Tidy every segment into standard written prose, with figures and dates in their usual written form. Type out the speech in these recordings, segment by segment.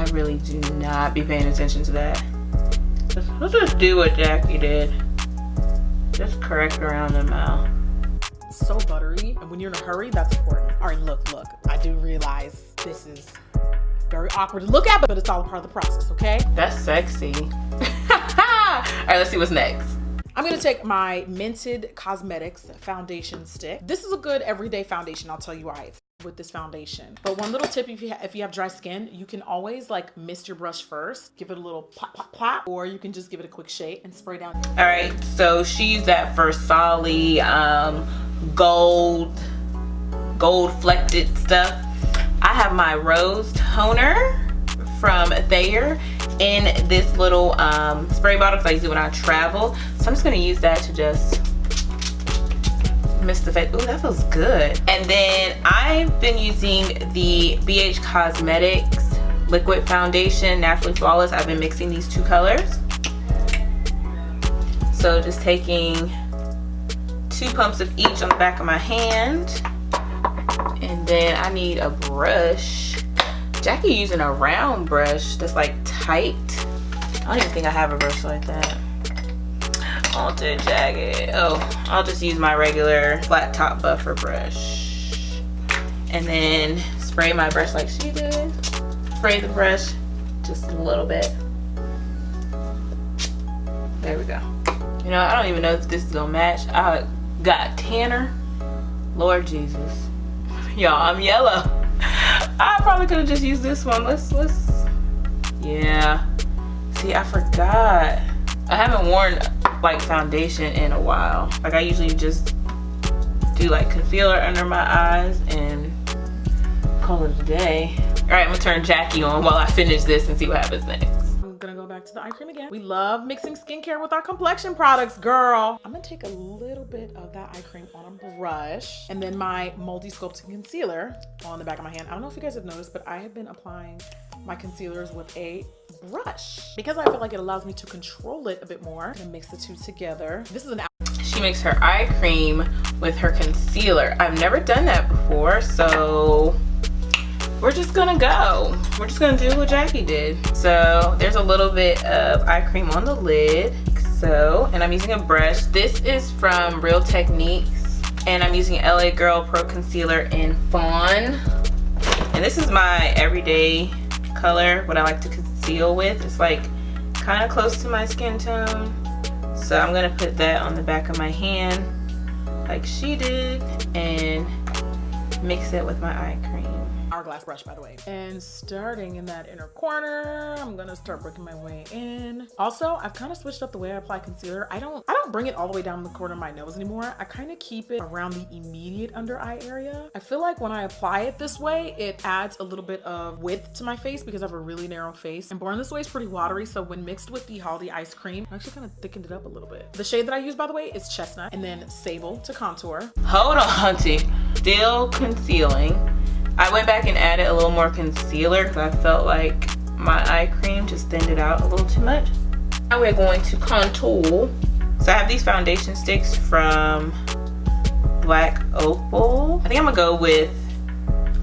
I really do not be paying attention to that. Let's just do what Jackie did. Just correct around the mouth. So buttery, and when you're in a hurry, that's important. All right, look, I do realize this is very awkward to look at, but it's all a part of the process, okay? That's sexy. All right, let's see what's next. I'm gonna take my Mented Cosmetics foundation stick. This is a good everyday foundation. I'll tell you why it's with this foundation. But one little tip, if you have dry skin, you can always like mist your brush first, give it a little plop, plop, plop, or you can just give it a quick shake and spray down. All right, so she used that Versali gold flected stuff. I have my rose toner from Thayer in this little spray bottle because I use it when I travel. So I'm just gonna use that to just mist the face. Ooh, that feels good. And then I've been using the BH Cosmetics liquid foundation, Naturally Flawless. I've been mixing these two colors. So just taking 2 pumps of each on the back of my hand. And then I need a brush. Jackie using a round brush that's like tight. I don't even think I have a brush like that. Oh, to jagged. Oh, I'll just use my regular flat top buffer brush. And then spray my brush like she did. Spray the brush just a little bit. There we go. You know, I don't even know if this is gonna match. I got tanner. Lord Jesus. Y'all, I'm yellow. I probably could have just used this one. Let's yeah. See, I forgot. I haven't worn like foundation in a while. Like I usually just do like concealer under my eyes and call it a day. All right, I'm gonna turn Jackie on while I finish this and see what happens next. I'm gonna go back to the eye cream again. We love mixing skincare with our complexion products, girl. I'm gonna take a little bit of that eye cream on a brush and then my Multi Sculpting Concealer on the back of my hand. I don't know if you guys have noticed, but I have been applying my concealers with a brush because I feel like it allows me to control it a bit more and mix the two together. This is an She makes her eye cream with her concealer. I've never done that before, so we're just gonna go. We're just gonna do what Jackie did. So there's a little bit of eye cream on the lid. So, and I'm using a brush. This is from Real Techniques, and I'm using LA Girl Pro Concealer in Fawn. And this is my everyday color, what I like to conceal with. It's like kind of close to my skin tone. So I'm gonna put that on the back of my hand like she did and mix it with my eye cream. Hourglass brush, by the way. And starting in that inner corner, I'm gonna start working my way in. Also, I've kind of switched up the way I apply concealer. I don't bring it all the way down the corner of my nose anymore. I kind of keep it around the immediate under eye area. I feel like when I apply it this way, it adds a little bit of width to my face because I have a really narrow face. And Born This Way is pretty watery, so when mixed with the Holiday Ice Cream, I actually kind of thickened it up a little bit. The shade that I use, by the way, is Chestnut, and then Sable to contour. Hold on, auntie. Still concealing. I went back and added a little more concealer because I felt like my eye cream just thinned it out a little too much. Now we're going to contour. So I have these foundation sticks from Black Opal. I think I'm gonna go with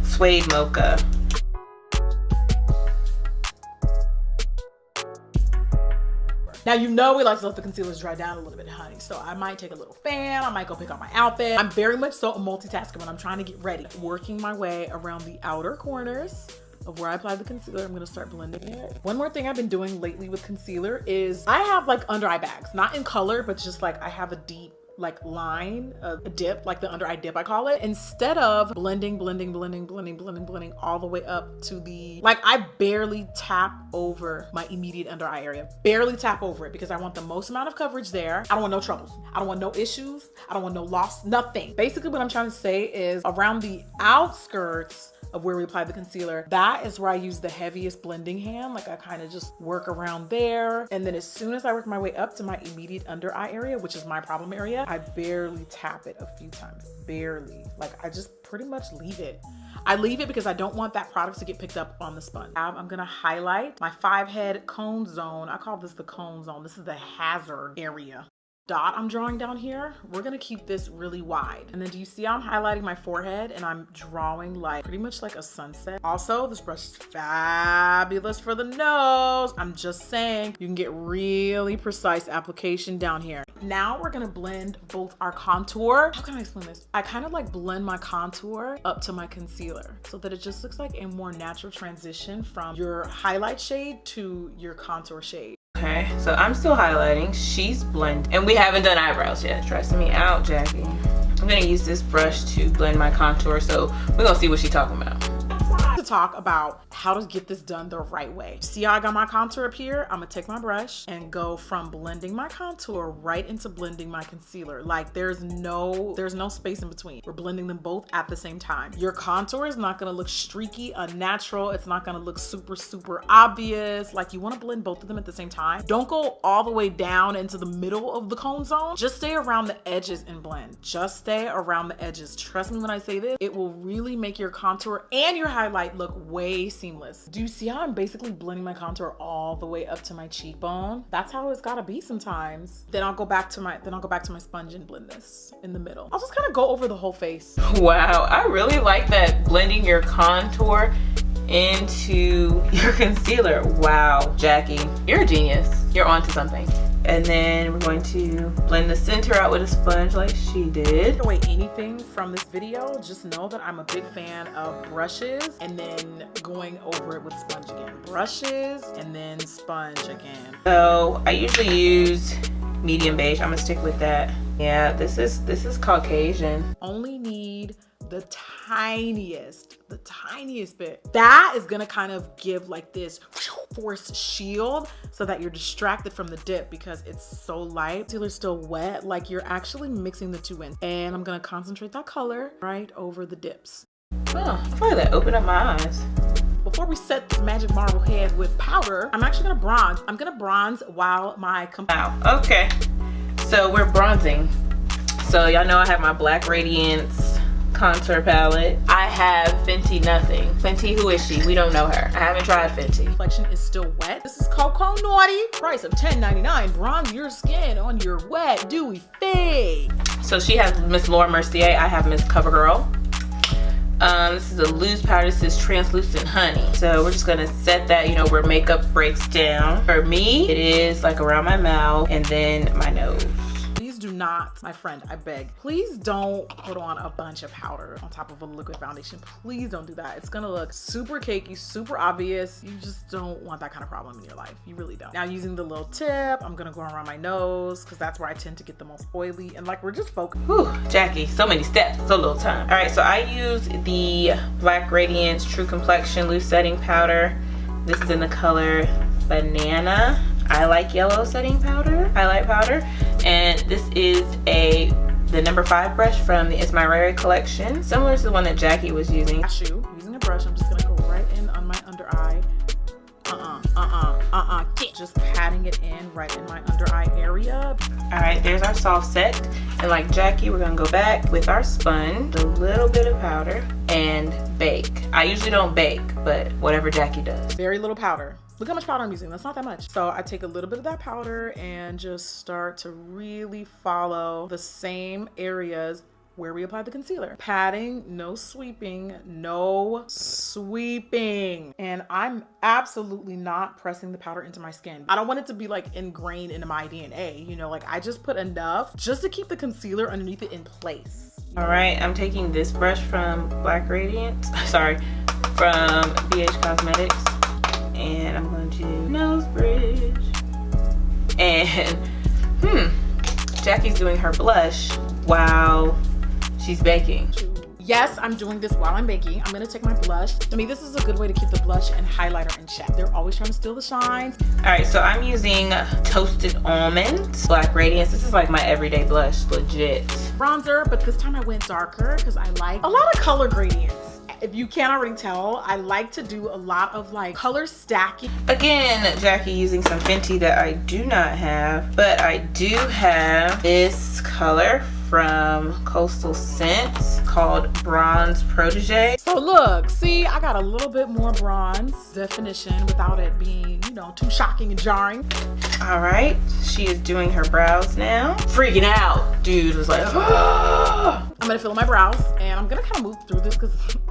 Suede Mocha. Now, you know we like to let the concealers dry down a little bit, honey. So I might take a little fan. I might go pick out my outfit. I'm very much so a multitasker when I'm trying to get ready. Working my way around the outer corners of where I apply the concealer. I'm gonna start blending it. One more thing I've been doing lately with concealer is I have like under eye bags, not in color, but just like I have a deep like line, a dip, like the under eye dip I call it. Instead of blending all the way up to the, like I barely tap over my immediate under eye area. Barely tap over it because I want the most amount of coverage there. I don't want no troubles. I don't want no issues. I don't want no loss, nothing. Basically what I'm trying to say is around the outskirts of where we apply the concealer, that is where I use the heaviest blending hand. Like I kind of just work around there. And then as soon as I work my way up to my immediate under eye area, which is my problem area, I barely tap it a few times, barely. Like I just pretty much leave it. I leave it because I don't want that product to get picked up on the sponge. I'm gonna highlight my 5-head cone zone. I call this the cone zone. This is the hazard area. dot I'm drawing down here, we're gonna keep this really wide. And then do you see how I'm highlighting my forehead and I'm drawing like pretty much like a sunset? Also, this brush is fabulous for the nose. I'm just saying, you can get really precise application down here. Now we're gonna blend both our contour. How can I explain this? I kind of like blend my contour up to my concealer so that it just looks like a more natural transition from your highlight shade to your contour shade. Okay, so I'm still highlighting. She's blending. And we haven't done eyebrows yet. Stressing me out, Jackie. I'm gonna use this brush to blend my contour, so we're gonna see what she's talking about. To talk about how to get this done the right way. See how I got my contour up here? I'm gonna take my brush and go from blending my contour right into blending my concealer. Like there's no space in between. We're blending them both at the same time. Your contour is not gonna look streaky, unnatural. It's not gonna look super obvious. Like you wanna blend both of them at the same time. Don't go all the way down into the middle of the cone zone. Just stay around the edges and blend. Just stay around the edges. Trust me when I say this, it will really make your contour and your highlight look way seamless. Do you see how I'm basically blending my contour all the way up to my cheekbone? That's how it's gotta be sometimes. Then I'll go back to my sponge and blend this in the middle. I'll just kind of go over the whole face. Wow, I really like that, blending your contour into your concealer. Wow, Jackie, you're a genius. You're onto something. And then we're going to blend the center out with a sponge like she did. Take away anything from this video, just know that I'm a big fan of brushes and then going over it with sponge again. Brushes and then sponge again. So I usually use medium beige. I'm gonna stick with that. Yeah, this is Caucasian. Only need the tiniest bit. That is gonna kind of give like this forced shield so that you're distracted from the dip because it's so light. Concealer's still wet, like you're actually mixing the two in. And I'm gonna concentrate that color right over the dips. Oh, I feel like that opened up my eyes. Before we set this magic marble head with powder, I'm actually gonna bronze. I'm gonna bronze while my Wow, okay. So we're bronzing. So y'all know I have my Black Radiance contour palette. I have Fenty Nothing. Fenty, who is she? We don't know her. I haven't tried Fenty. Complexion is still wet. This is Coco Naughty. Price of $10.99. Bronze your skin on your wet, dewy face. So she has Miss Laura Mercier. I have Miss CoverGirl. This is a loose powder. This is Translucent Honey. So we're just gonna set that, you know, where makeup breaks down. For me, it is like around my mouth and then my nose. Do not, my friend, I beg, please don't put on a bunch of powder on top of a liquid foundation. Please don't do that. It's gonna look super cakey, super obvious. You just don't want that kind of problem in your life. You really don't. Now using the little tip, I'm gonna go around my nose because that's where I tend to get the most oily and like we're just focused. Whew, Jackie, so many steps, so little time. All right, so I use the Black Radiance True Complexion Loose Setting Powder. This is in the color Banana. I like yellow setting powder, highlight powder, and this is the number 5 brush from the It's My Rare collection, similar to the one that Jackie was using. Using a brush, I'm just gonna go right in on my under eye. Just patting it in right in my under eye area. All right, there's our soft set, and like Jackie, we're gonna go back with our sponge, a little bit of powder, and bake. I usually don't bake, but whatever Jackie does. Very little powder. Look how much powder I'm using. That's not that much. So I take a little bit of that powder and just start to really follow the same areas where we applied the concealer. Patting, no sweeping, no sweeping. And I'm absolutely not pressing the powder into my skin. I don't want it to be like ingrained into my DNA, you know, like I just put enough just to keep the concealer underneath it in place. All right, I'm taking this brush from Black Radiance, sorry, from BH Cosmetics. And I'm going to nose bridge. And Jackie's doing her blush while she's baking. Yes, I'm doing this while I'm baking. I'm gonna take my blush. To me, this is a good way to keep the blush and highlighter in check. They're always trying to steal the shines. All right, so I'm using Toasted Almond Black Radiance. This is like my everyday blush, legit. Bronzer, but this time I went darker because I like a lot of color gradients. If you can't already tell, I like to do a lot of like color stacking. Again, Jackie using some Fenty that I do not have, but I do have this color from Coastal Scents called Bronze Protege. So look, see, I got a little bit more bronze definition without it being, you know, too shocking and jarring. All right, she is doing her brows now. Freaking out. Dude was like, ah! I'm gonna fill in my brows and I'm gonna kind of move through this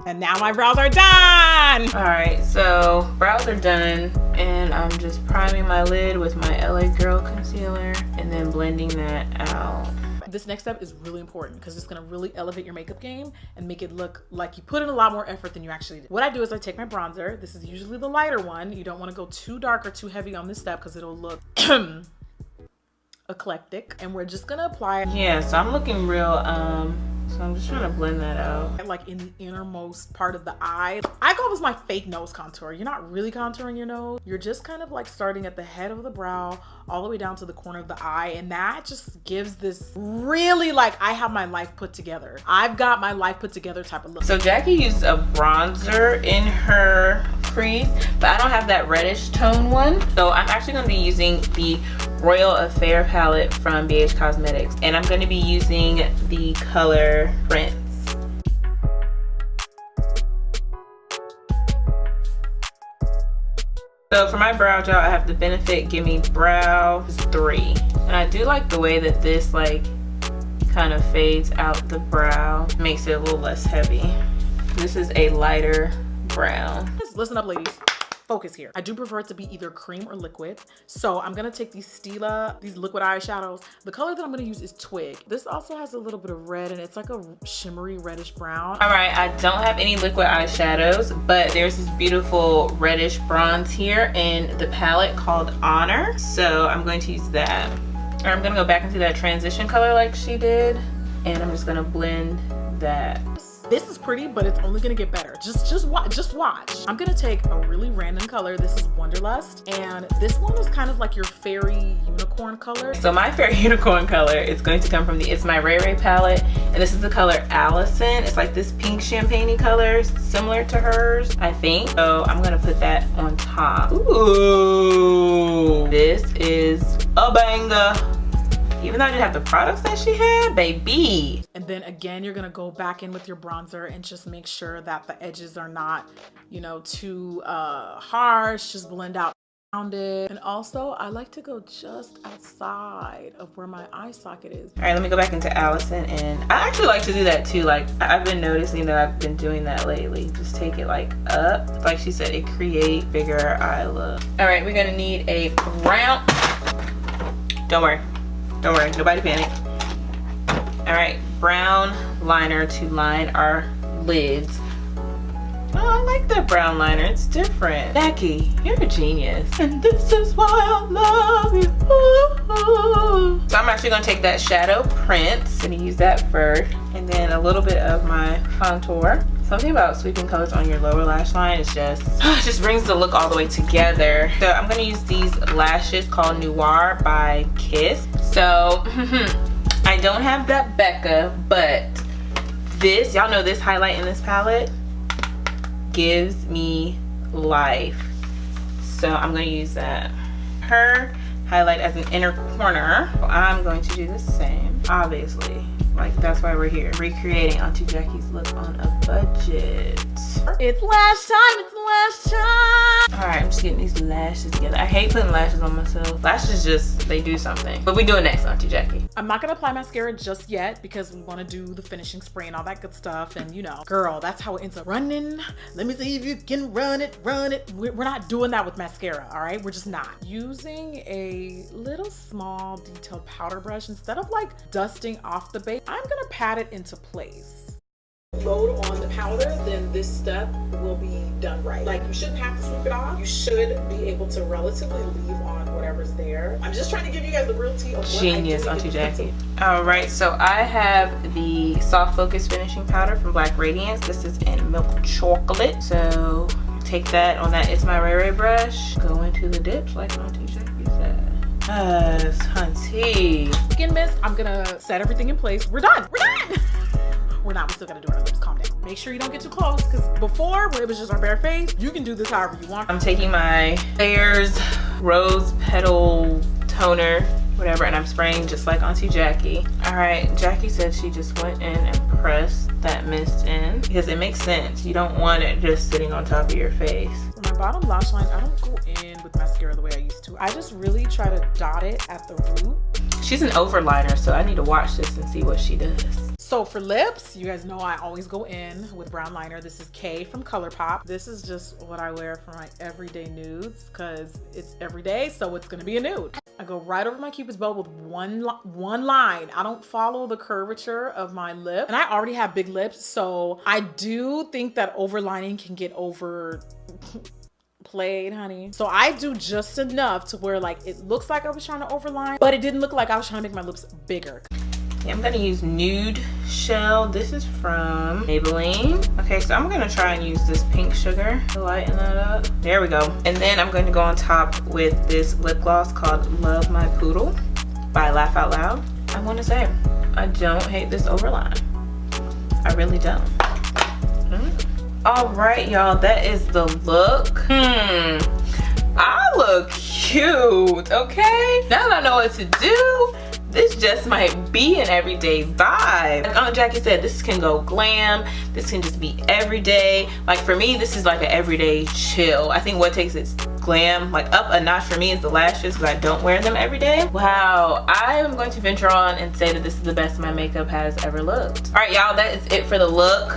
and now my brows are done. All right, so brows are done and I'm just priming my lid with my LA Girl concealer and then blending that out. This next step is really important because it's gonna really elevate your makeup game and make it look like you put in a lot more effort than you actually did. What I do is I take my bronzer. This is usually the lighter one. You don't wanna go too dark or too heavy on this step because it'll look eclectic. And we're just gonna apply it. Yeah, so I'm looking real, so I'm just trying to blend that out. Like in the innermost part of the eye. I call this my fake nose contour. You're not really contouring your nose. You're just kind of like starting at the head of the brow all the way down to the corner of the eye. And that just gives this really like, I have my life put together. I've got my life put together type of look. So Jackie used a bronzer in her crease, but I don't have that reddish tone one. So I'm actually gonna be using the Royal Affair palette from BH Cosmetics. And I'm gonna be using the color Prince. So for my brow gel, I have the Benefit Gimme Brow 3. And I do like the way that this like kind of fades out the brow. Makes it a little less heavy. This is a lighter brown. Just listen up, ladies. Focus here. I do prefer it to be either cream or liquid. So I'm gonna take these Stila, these liquid eyeshadows. The color that I'm gonna use is Twig. This also has a little bit of red and it's like a shimmery reddish brown. All right, I don't have any liquid eyeshadows, but there's this beautiful reddish bronze here in the palette called Honor. So I'm going to use that. Or I'm gonna go back into that transition color like she did. And I'm just gonna blend that. This is pretty, but it's only gonna get better. Just watch. I'm gonna take a really random color. This is Wonderlust, and this one is kind of like your fairy unicorn color. So my fairy unicorn color is going to come from the It's My Ray Ray palette, and this is the color Allison. It's like this pink champagne-y color, similar to hers, I think. So I'm gonna put that on top. Ooh, this is a banger. Even though I didn't have the products that she had, baby. And then again, you're gonna go back in with your bronzer and just make sure that the edges are not, you know, too harsh. Just blend out around it. And also, I like to go just outside of where my eye socket is. All right, let me go back into Allison. And I actually like to do that too. Like, I've been noticing that I've been doing that lately. Just take it like up. Like she said, it creates bigger eye look. All right, we're gonna need a brown. Don't worry, nobody panic. All right, brown liner to line our lids. Oh, I like that brown liner, it's different. Jackie, you're a genius. And this is why I love you. Ooh. So I'm actually gonna take that shadow Prince and use that first. And then a little bit of my contour. Something about sweeping colors on your lower lash line is just brings the look all the way together. So I'm gonna use these lashes called Noir by Kiss. So I don't have that Becca, but this, y'all know this highlight in this palette gives me life. So I'm gonna use that. Her highlight as an inner corner. I'm going to do the same, obviously. Like, that's why we're here. Recreating Auntie Jackie's look on a budget. It's lash time, it's lash time. All right, I'm just getting these lashes together. I hate putting lashes on myself. Lashes just, they do something. But we do it next, Auntie Jackie. I'm not gonna apply mascara just yet because we wanna do the finishing spray and all that good stuff. And you know, girl, that's how it ends up running. Let me see if you can run it. We're not doing that with mascara, all right? We're just not. Using a little small detailed powder brush, instead of like dusting off the base, I'm gonna pat it into place. Load on the powder, then this step will be done right. Like, you shouldn't have to sweep it off. You should be able to relatively leave on whatever's there. I'm just trying to give you guys the real tea of what Genius, Auntie Jackie. All right, so I have the Soft Focus Finishing Powder from Black Radiance. This is in Milk Chocolate. So take that on that It's My Ray Ray brush. Go into the dips like Auntie Jackie said. Yes, hunty. Skin mist, I'm gonna set everything in place. We're done. We're not, we still gotta do our lips. Calm down. Make sure you don't get too close, because before, when it was just our bare face, you can do this however you want. I'm taking my Thayer's Rose Petal Toner whatever, and I'm spraying just like Auntie Jackie. All right, Jackie said she just went in and pressed that mist in because it makes sense. You don't want it just sitting on top of your face. For my bottom lash line, I don't go in with mascara the way I used to. I just really try to dot it at the root. She's an overliner, so I need to watch this and see what she does. So for lips, you guys know I always go in with brown liner. This is K from ColourPop. This is just what I wear for my everyday nudes because it's everyday, so it's gonna be a nude. I go right over my Cupid's bow with one line. I don't follow the curvature of my lip, and I already have big lips, so I do think that overlining can get played, honey. So I do just enough to where like it looks like I was trying to overline, but it didn't look like I was trying to make my lips bigger. Yeah, I'm gonna use Nude Shell. This is from Maybelline. Okay, so I'm gonna try and use this pink sugar to lighten that up. There we go. And then I'm going to go on top with this lip gloss called Love My Poodle by Laugh Out Loud. I wanna say, I don't hate this overline. I really don't. All right, y'all, that is the look. I look cute, okay? Now that I know what to do, this just might be an everyday vibe. Like Aunt Jackie said, this can go glam. This can just be everyday. Like for me, this is like an everyday chill. I think what takes it glam like up a notch for me is the lashes because I don't wear them every day. Wow, I am going to venture on and say that this is the best my makeup has ever looked. All right, y'all, that is it for the look.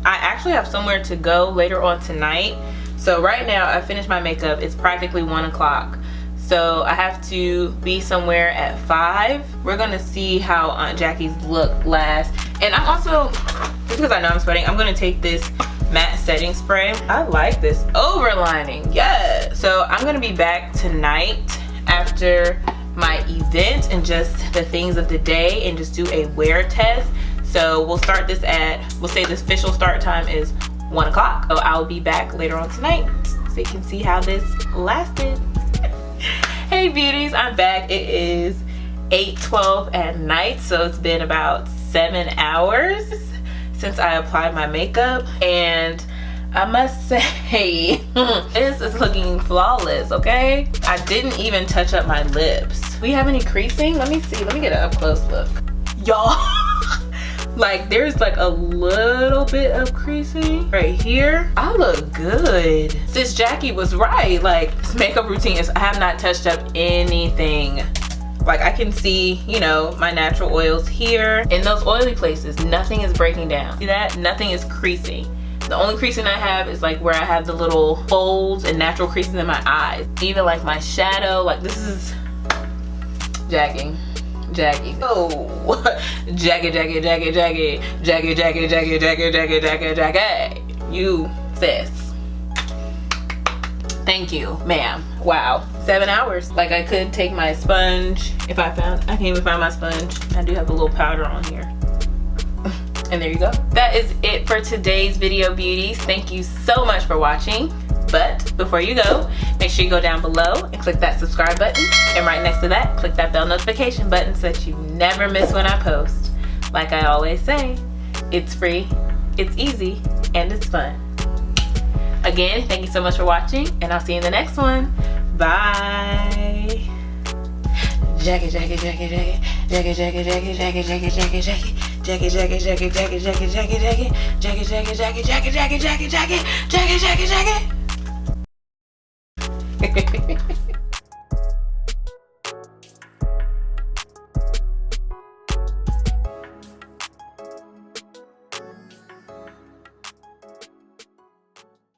I actually have somewhere to go later on tonight. So right now I finished my makeup. It's practically 1 o'clock. So I have to be somewhere at 5. We're gonna see how Aunt Jackie's look lasts. And I'm also, just because I know I'm sweating, I'm gonna take this matte setting spray. I like this overlining, yes. So I'm gonna be back tonight after my event and just the things of the day and just do a wear test. So we'll start this at, we'll say the official start time is 1 o'clock. So I'll be back later on tonight so you can see how this lasted. Hey beauties, I'm back. It is 8:12 at night, so it's been about 7 hours since I applied my makeup, and I must say this is looking flawless. Okay, I didn't even touch up my lips. Do we have any creasing? Let me see. Let me get an up close look, y'all. Like there's like a little bit of creasing right here. I look good. Sis Jackie was right. Like this makeup routine is, I have not touched up anything. Like I can see, you know, my natural oils here. In those oily places, nothing is breaking down. See that? Nothing is creasing. The only creasing I have is like where I have the little folds and natural creases in my eyes. Even like my shadow, like this is Jackie. Oh, Jackie. You sis. Thank you, ma'am. Wow, 7 hours. Like I could take my sponge if I can't even find my sponge. I do have a little powder on here. And there you go. That is it for today's video, beauties. Thank you so much for watching. But before you go, make sure you go down below and click that subscribe button. And right next to that, click that bell notification button so that you never miss when I post. Like I always say, it's free, it's easy, and it's fun. Again, thank you so much for watching, and I'll see you in the next one. Bye. Jackie.